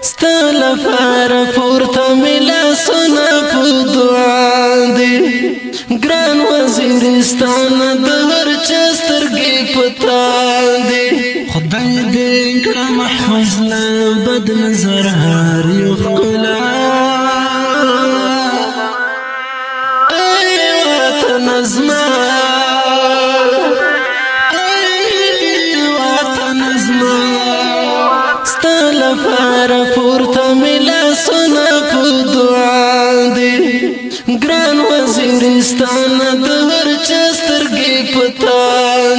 ستل فار پورتا ملا سنا پو دعا دی گران وزیرستان دهر چسترگی پتا دی خدای دی کړه محفوظ لا بد نظر هر یو ښکلا ای وطن زما لفار پورتا ملا سنا پو دعا دی گران وزیرستان دهر چسترگی پتا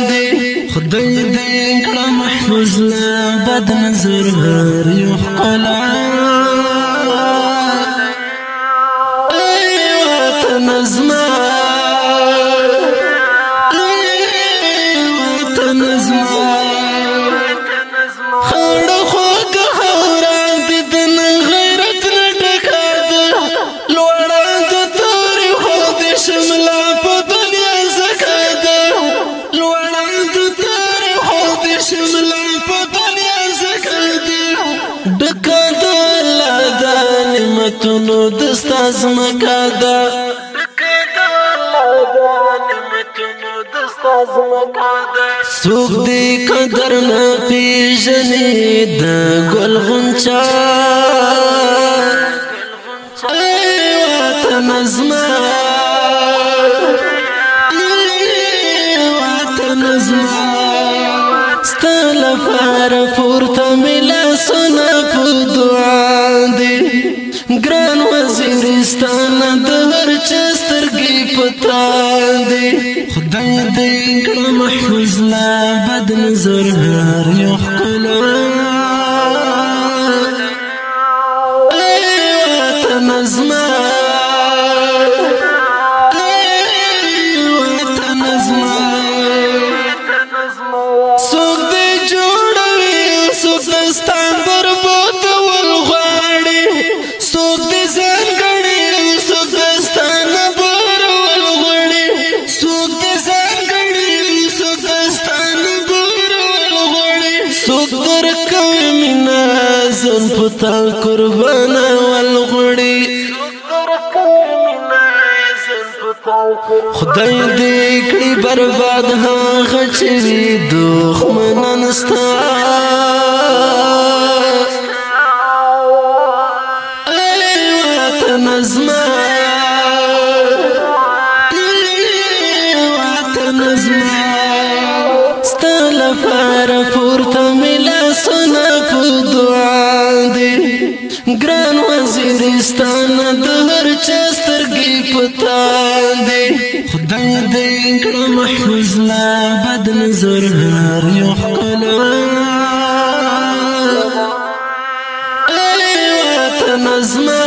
دی خدای دی کړه محفوظ لا بد نظر هر یو ښکلا ای وطن زما نعمتونو دستا زمکا دا سوک دی قدر نا پیژنی دا گل غنچا ای وطن زما ستا لفار پورتا ملا سنا پو دعا دی گران وزیرستان دهر چسترگی پتا دی خدای دی کړه محفوظ لا بد نظر هر یو ښکلا ای وطن زما څوک دی جوړوي څوک دستان برباد ولغواړي څوک دی ځانګړي څوک دستان برول غواړي څوک دی ځانګړي څوک دستان برول غواړي څوک درکوي مینه ځان پتا قربانه ولغواړي خدای دې کړي برباد هغه چې وي دښمنان ستا ای وطن زما ستا لپار پورته ملا سنا په دعا دی گران وزیرستان دهر چسترگی پتا دی خدای دی کړه محفوظ لا بد نظر هر یو ښکلا ای وطن زما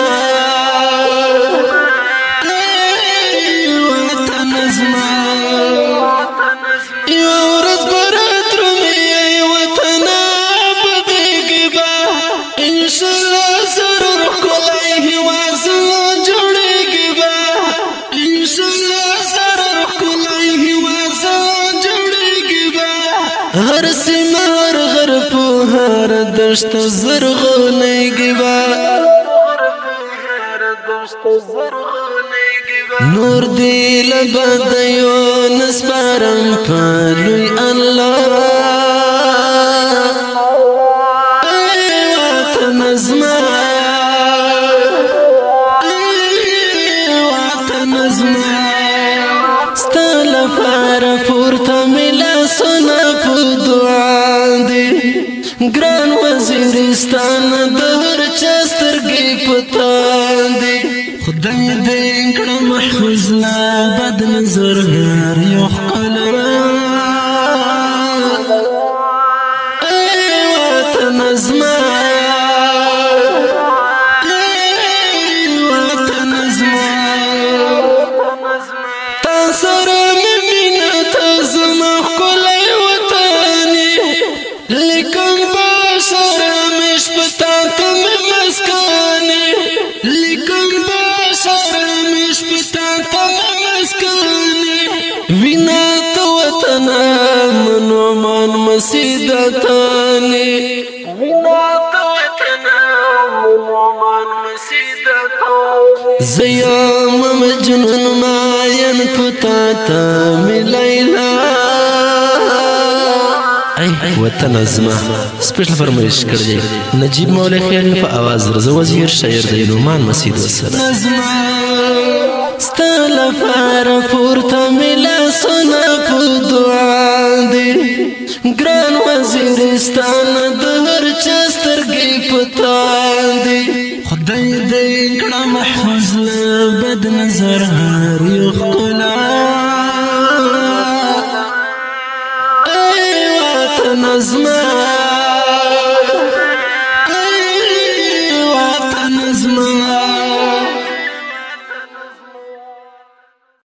یو ورځ برات رومي ای وطن بدیږي با انشاءالله ضرور ښکلی هېواد جوړېږي با انشاءالله ضرور ښکلی هېواد جوړېږي با هر سیمه هر غر په هر دشت زرغونېږي با نور دی لبدیو نسپارم پلوی الله ای وطن زما ستا لپار پورته ملا سنا په دعا دی گران وزیرستان دهر چسترگی پتا دی خدای دې کړه محفوظ لا بد نظر هر یو ښکلا ای وطن زما تا سره مې مینه ته زما ښکلی وطنې لیکم بشره مې شپه تا ته مې مسکانې لیکم وینا تو وطن منو من مسیدتانی وینا تو وطن زيام مجنون ماين پتاتا می لیلا وطن ازما سپیشل فرمایش کړی نجیب مولا خیال په आवाज رضا وزیر شاعر د نومان مسعود وسره ستل فار پورته ملا سنا په دعا دی ګران وزیرستان